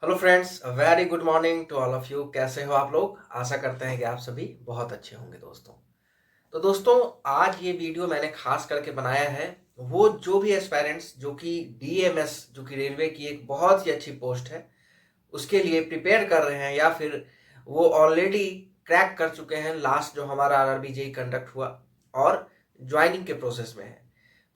Hello friends, very good morning to all of you. कैसे हो आप लोग? आशा करते हैं कि आप सभी बहुत अच्छे होंगे दोस्तों। तो दोस्तों, आज ये वीडियो मैंने खास करके बनाया है वो जो भी एस्पायरेंट्स जो कि डीएमएस जो कि रेलवे की एक बहुत ही अच्छी पोस्ट है उसके लिए प्रिपेयर कर रहे हैं या फिर वो ऑलरेडी क्रैक कर चुके हैं लास्ट जो हमारा आरआरबी जेई कंडक्ट हुआ और ज्वाइनिंग के प्रोसेस में है।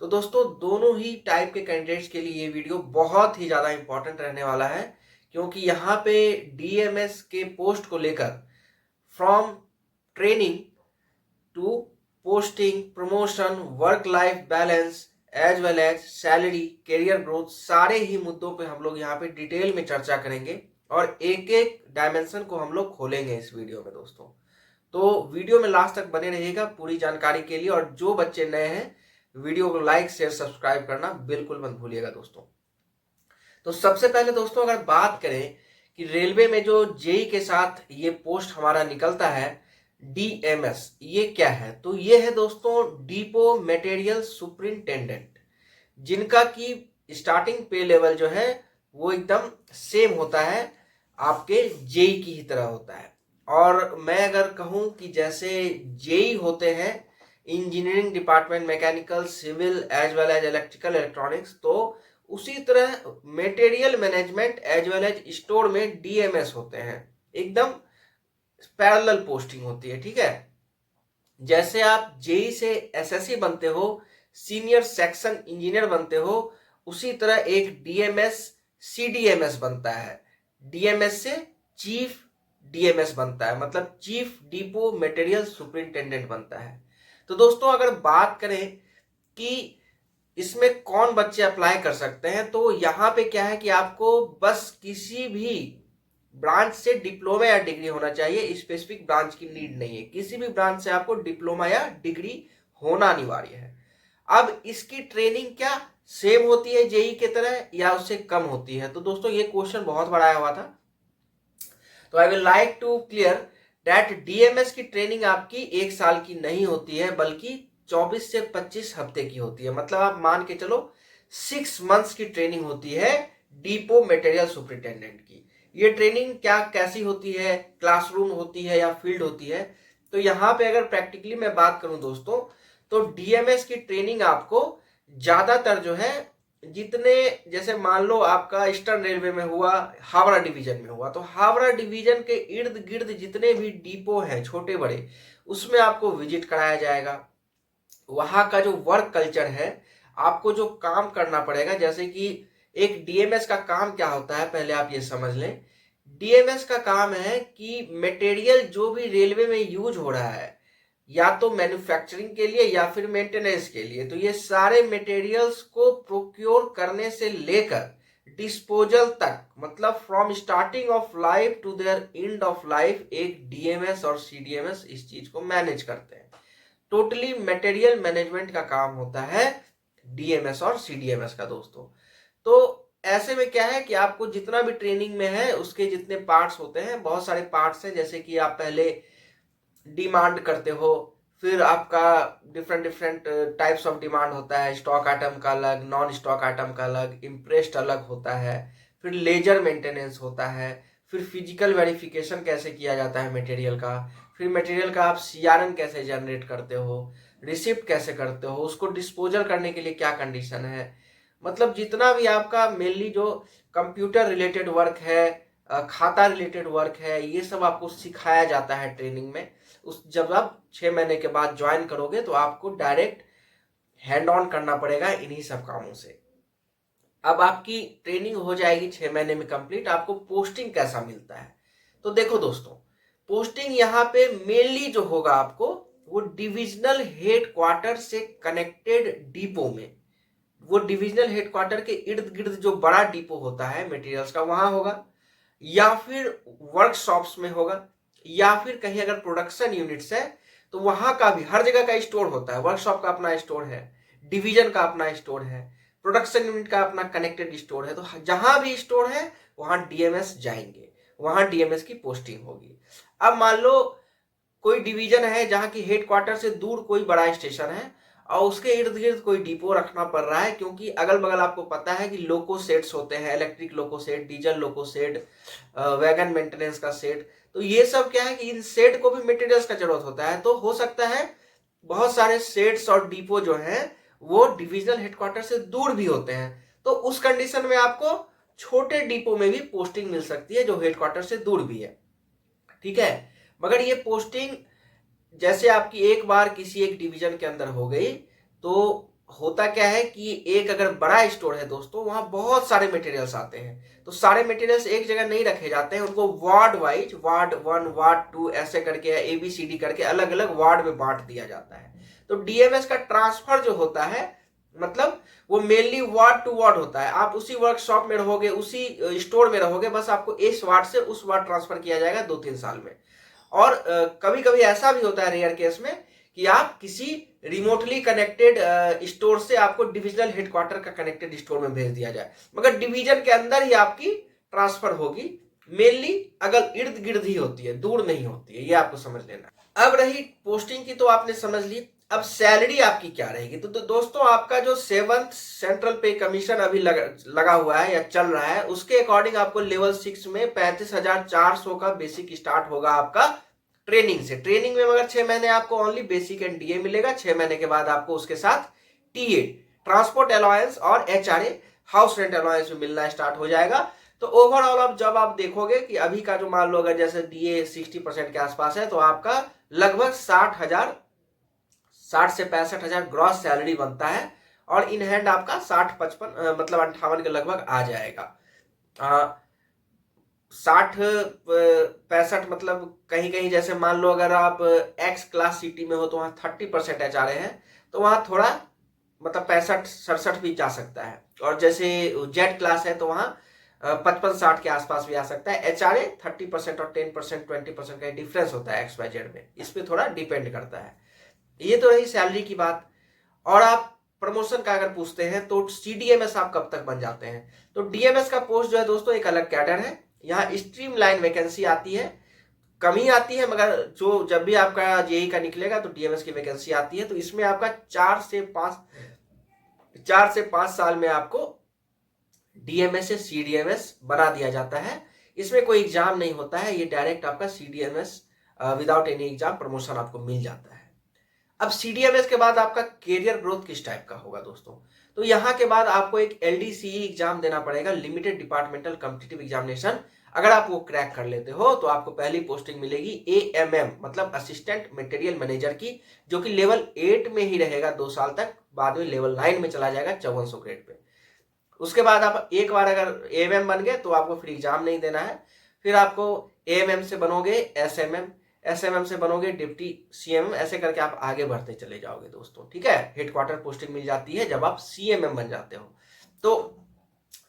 तो दोस्तों, दोनों ही टाइप के कैंडिडेट्स के लिए ये वीडियो बहुत ही ज़्यादा इंपॉर्टेंट रहने वाला है, क्योंकि यहाँ पे डीएमएस के पोस्ट को लेकर from training to posting, promotion, work life balance as well as salary, career growth, सारे ही मुद्दों पे हम लोग यहाँ पे डिटेल में चर्चा करेंगे और एक एक डायमेंशन को हम लोग खोलेंगे इस वीडियो में दोस्तों। तो वीडियो में लास्ट तक बने रहिएगा पूरी जानकारी के लिए, और जो बच्चे नए हैं वीडियो को लाइक शेयर सब्सक्राइब करना बिल्कुल मत भूलिएगा दोस्तों। तो सबसे पहले दोस्तों, अगर बात करें कि रेलवे में जो जेई के साथ ये पोस्ट हमारा निकलता है डीएमएस, ये क्या है? तो ये है दोस्तों डिपो मटेरियल सुपरिंटेंडेंट, जिनका की स्टार्टिंग पे लेवल जो है वो एकदम सेम होता है, आपके जेई की ही तरह होता है। और मैं अगर कहूं कि जैसे जेई होते हैं engineering department, mechanical, civil as well as electrical electronics, तो उसी तरह material management as well as store में डीएमएस होते हैं। एकदम पैरेलल पोस्टिंग होती है, ठीक है। जैसे आप जेई से एसएससी बनते हो, सीनियर सेक्शन इंजीनियर बनते हो, उसी तरह एक डीएमएस सीडीएमएस बनता है। डीएमएस से चीफ डीएमएस बनता है, मतलब चीफ डिपो मटेरियल सुपरिंटेंडेंट बनता है। तो दोस्तों, अगर बात करें कि इसमें कौन बच्चे अप्लाई कर सकते हैं, तो यहाँ पे क्या है कि आपको बस किसी भी ब्रांच से डिप्लोमा या डिग्री होना चाहिए। स्पेसिफिक ब्रांच की नीड नहीं है, किसी भी ब्रांच से आपको डिप्लोमा या डिग्री होना अनिवार्य है। अब इसकी ट्रेनिंग क्या सेम होती है जेई के तरह या उससे कम होती है? तो दोस्तों, ये क्वेश्चन बहुत बड़ा आया हुआ था। तो I will like to clear that DMS की ट्रेनिंग आपकी एक साल की नहीं होती है, बल्कि 24 से 25 हफ्ते की होती है। मतलब आप मान के चलो 6 मंथ्स की ट्रेनिंग होती है डिपो मटेरियल सुपरिटेंडेंट की। ये ट्रेनिंग क्या कैसी होती है? क्लासरूम होती है या फील्ड होती है? तो यहाँ पे अगर प्रैक्टिकली मैं बात करूं दोस्तों, तो डीएमएस की ट्रेनिंग आपको ज्यादातर जो है, जितने जैसे मान लो आपका ईस्टर्न रेलवे में हुआ, हावड़ा डिवीजन में हुआ, तो हावड़ा डिवीजन के इर्द गिर्द जितने भी डिपो हैं छोटे बड़े, उसमें आपको विजिट कराया जाएगा। वहां का जो वर्क कल्चर है, आपको जो काम करना पड़ेगा, जैसे कि एक डीएमएस का काम क्या होता है पहले आप ये समझ लें। डीएमएस का काम है कि मटेरियल जो भी रेलवे में यूज हो रहा है, या तो मैन्युफैक्चरिंग के लिए या फिर मेंटेनेंस के लिए, तो ये सारे मटेरियल्स को प्रोक्योर करने से लेकर डिस्पोजल तक, मतलब from starting of life to their end of life, एक डीएमएस और सीडीएमएस इस चीज को मैनेज करते हैं। टोटली मटेरियल मैनेजमेंट का काम होता है डीएमएस और सीडीएमएस का दोस्तों। तो ऐसे में क्या है कि आपको जितना भी ट्रेनिंग में है उसके जितने पार्ट्स होते हैं, बहुत सारे पार्ट्स हैं। जैसे कि आप पहले डिमांड करते हो, फिर आपका different different types of demand होता है। स्टॉक आइटम का अलग, नॉन स्टॉक आइटम का अलग, इम्प्रेस्ड अलग होता है, फिर लेजर मेंटेनेंस होता है, फिर फिजिकल वेरिफिकेशन कैसे किया जाता है मटेरियल का, फिर मटेरियल का आप सीआरएन कैसे जनरेट करते हो, रिसिप्ट कैसे करते हो, उसको डिस्पोजल करने के लिए क्या कंडीशन है। मतलब जितना भी आपका मेनली जो कंप्यूटर रिलेटेड वर्क है, खाता रिलेटेड वर्क है, ये सब आपको सिखाया जाता है ट्रेनिंग में। उस जब आप 6 महीने के बाद ज्वाइन करोगे तो आपको डायरेक्ट हैंड ऑन करना पड़ेगा इन्हीं सब कामों से। अब आपकी ट्रेनिंग हो जाएगी 6 महीने में कंप्लीट। आपको पोस्टिंग कैसा मिलता है? तो देखो दोस्तों, पोस्टिंग यहाँ पे मेनली जो होगा आपको, वो डिविजनल हेड क्वार्टर से कनेक्टेड डिपो में, वो डिविजनल हेडक्वार्टर के इर्द गिर्द जो बड़ा डिपो होता है मटेरियल्स का, वहां होगा, या फिर वर्कशॉप्स में होगा, या फिर कहीं अगर प्रोडक्शन यूनिट्स है तो वहां का भी, हर जगह का स्टोर होता है। वर्कशॉप का अपना स्टोर है, डिवीजन का अपना स्टोर है, प्रोडक्शन यूनिट का अपना कनेक्टेड स्टोर है। तो जहां भी स्टोर है वहां डीएमएस जाएंगे, वहां डीएमएस की पोस्टिंग होगी। अब मान लो कोई डिवीजन है जहां की हेडक्वार्टर से दूर कोई बड़ा स्टेशन है, और उसके इर्द गिर्द कोई डिपो रखना पड़ रहा है, क्योंकि अगल बगल आपको पता है कि लोको सेट्स होते हैं, इलेक्ट्रिक लोको सेट, डीजल लोको सेट, वैगन मेंटेनेंस का सेट। तो ये सब क्या है कि इन सेट को भी मटेरियल्स का जरूरत होता है। तो हो सकता है बहुत सारे सेट्स और डिपो जो हैं वो डिविजनल हेडक्वार्टर से दूर भी होते हैं। तो उस कंडीशन में आपको छोटे डिपो में भी पोस्टिंग मिल सकती है जो हेडक्वार्टर से दूर भी है, ठीक है। मगर ये पोस्टिंग जैसे आपकी एक बार किसी एक डिवीजन के अंदर हो गई तो होता क्या है कि एक अगर बड़ा स्टोर है दोस्तों, वहां बहुत सारे मटेरियल्स आते हैं। तो सारे मटेरियल्स एक जगह नहीं रखे जाते हैं, उनको वार्ड वाइज, वार्ड 1 वार्ड 2 ऐसे करके ABCD करके अलग अलग वार्ड में बांट दिया जाता है। तो DMS का ट्रांसफर जो होता है मतलब वो मेनली वार्ड टू वार्ड होता है। आप उसी वर्कशॉप में रहोगे, उसी स्टोर में रहोगे, बस आपको इस वार्ड से उस वार्ड ट्रांसफर किया जाएगा 2-3 साल में। और कभी कभी ऐसा भी होता है रेयर केस में कि आप किसी रिमोटली कनेक्टेड स्टोर से आपको डिविजनल हेडक्वार्टर का कनेक्टेड स्टोर में भेज दिया जाए, मगर डिवीजन के अंदर ही आपकी ट्रांसफर होगी। मेनली अगर इर्द गिर्द ही होती है, दूर नहीं होती है, ये आपको समझ लेना। अब रही पोस्टिंग की तो आपने समझ ली, अब सैलरी आपकी क्या रहेगी। तो दोस्तों आपका जो 7th सेंट्रल पे कमीशन अभी लगा हुआ है या चल रहा है, उसके अकॉर्डिंग आपको लेवल 6 में 35,400 का बेसिक स्टार्ट होगा आपका ट्रेनिंग से। ट्रेनिंग में मगर 6 महीने आपको ओनली बेसिक एंड DA मिलेगा। 6 महीने के बाद आपको उसके साथ TA, ट्रांसपोर्ट अलाउंस और HRA, हाउस रेंट अलाउंस भी मिलना स्टार्ट हो जाएगा। तो ओवरऑल अब जब आप देखोगे कि अभी का जो मान लो अगर जैसे DA 60% के आसपास है, तो आपका लगभग 60 से 65,000 ग्रॉस सैलरी बनता है, और इन हैंड आपका 60-55 मतलब 58 के लगभग आ जाएगा। 60-65 मतलब कहीं कहीं जैसे मान लो अगर आप X क्लास सिटी में हो तो वहाँ 30% HRA है, तो वहाँ थोड़ा मतलब 65-67 भी जा सकता है। और जैसे Z क्लास है तो वहाँ 55-60 के आसपास भी आ सकता है। HRA 30% और 10% 20% का डिफरेंस होता है XYZ में, इस पर थोड़ा डिपेंड करता है। ये तो रही सैलरी की बात। और आप प्रमोशन का अगर पूछते हैं तो CDMS आप कब तक बन जाते हैं। तो DMS का पोस्ट जो है दोस्तों एक अलग कैडर है। यहाँ स्ट्रीम लाइन वैकेंसी आती है, कम ही आती है, मगर जो जब भी आपका JEE का निकलेगा तो DMS की वैकेंसी आती है। तो इसमें आपका 4 से 5 साल में आपको DMS से CDMS बना दिया जाता है। इसमें कोई एग्जाम नहीं होता है, ये डायरेक्ट आपका CDMS without any exam promotion आपको मिल जाता है। अब CDMS के बाद आपका कैरियर ग्रोथ किस टाइप का होगा दोस्तों। तो यहाँ के बाद आपको एक LDCE एग्जाम देना पड़ेगा, लिमिटेड डिपार्टमेंटल कॉम्पिटिटिव एग्जामिनेशन। अगर आप वो क्रैक कर लेते हो तो आपको पहली पोस्टिंग मिलेगी AMM मतलब असिस्टेंट मटेरियल मैनेजर की, जो कि लेवल 8 में ही रहेगा 2 साल तक, बाद में लेवल 9 में चला जाएगा 5400 ग्रेड पे। उसके बाद आप एक बार अगर AMM बन गए तो आपको फिर एग्जाम नहीं देना है। फिर आपको AMM से बनोगे SMM से बनोगे डिप्टी CMM, ऐसे करके आप आगे बढ़ते चले जाओगे दोस्तों, ठीक है। हेडक्वार्टर पोस्टिंग मिल जाती है जब आप CMM बन जाते हो। तो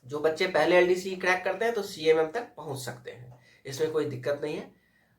जो बच्चे पहले LDC क्रैक करते हैं तो CMM तक पहुंच सकते हैं, इसमें कोई दिक्कत नहीं है।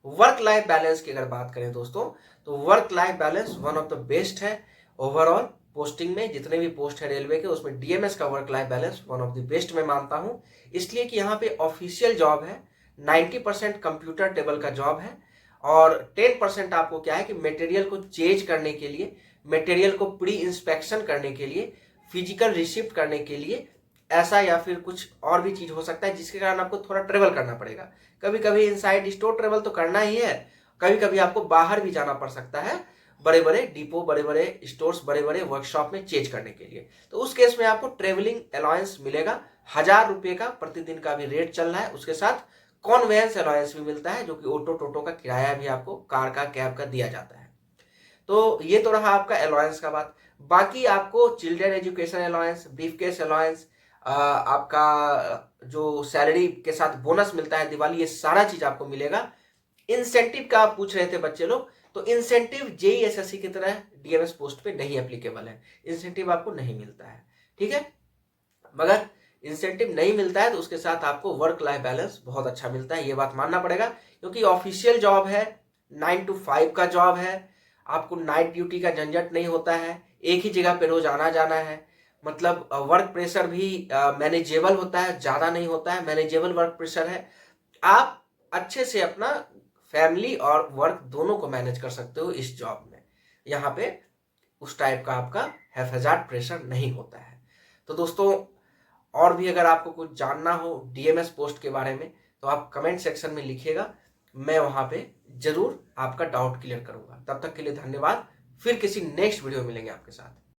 वर्क लाइफ बैलेंस की अगर बात करें दोस्तों, तो work life balance one of the best है ओवरऑल। पोस्टिंग में जितने भी पोस्ट है रेलवे के, उसमें DMS का work life balance one of the best मैं मानता हूं, इसलिए कि यहाँ पे ऑफिशियल जॉब है, 90% कंप्यूटर टेबल का जॉब है, और 10% आपको क्या है कि मटेरियल को चेंज करने के लिए, मटेरियल को प्री इंस्पेक्शन करने के लिए, फिजिकल रिसिप्ट करने के लिए, ऐसा या फिर कुछ और भी चीज हो सकता है जिसके कारण आपको थोड़ा ट्रेवल करना पड़ेगा। कभी कभी इनसाइड स्टोर ट्रेवल तो करना ही है, कभी कभी आपको बाहर भी जाना पड़ सकता है, बड़े बड़े डिपो, बड़े बड़े स्टोर्स, बड़े बड़े वर्कशॉप में चेंज करने के लिए। तो उस केस में आपको ट्रेवलिंग अलाउंस मिलेगा, 1000 रुपये का प्रतिदिन का भी रेट चल रहा है। उसके साथ कॉन्वेंस अलाउंस भी मिलता है, जो कि ऑटो टोटो का किराया भी आपको कार का कैब का दिया जाता है। तो ये तो रहा आपका अलाउंस का बात। बाकी आपको children education allowance, briefcase allowance, आपका जो सैलरी के साथ बोनस मिलता है दिवाली, ये सारा चीज आपको मिलेगा। इंसेंटिव का आप पूछ रहे थे बच्चे लोग, तो इंसेंटिव JEE SSC की तरह DMS पोस्ट पे नहीं एप्लीकेबल है, इंसेंटिव आपको नहीं मिलता है, ठीक है। मगर इंसेंटिव नहीं मिलता है तो उसके साथ आपको वर्क लाइफ बैलेंस बहुत अच्छा मिलता है, ये बात मानना पड़ेगा, क्योंकि ऑफिशियल जॉब है, 9 to 5 का जॉब है, आपको नाइट ड्यूटी का झंझट नहीं होता है, एक ही जगह पे रोज आना जाना है। मतलब वर्क प्रेशर भी मैनेजेबल होता है, ज्यादा नहीं होता है, मैनेजेबल वर्क प्रेशर है। आप अच्छे से अपना फैमिली और वर्क दोनों को मैनेज कर सकते हो इस जॉब में। यहाँ पे उस टाइप का आपका हैफेजार्ड प्रेशर नहीं होता है। तो दोस्तों, और भी अगर आपको कुछ जानना हो डीएमएस पोस्ट के बारे में तो आप कमेंट सेक्शन में लिखिएगा, मैं वहां पे जरूर आपका डाउट क्लियर करूंगा। तब तक के लिए धन्यवाद। फिर किसी नेक्स्ट वीडियो में मिलेंगे आपके साथ।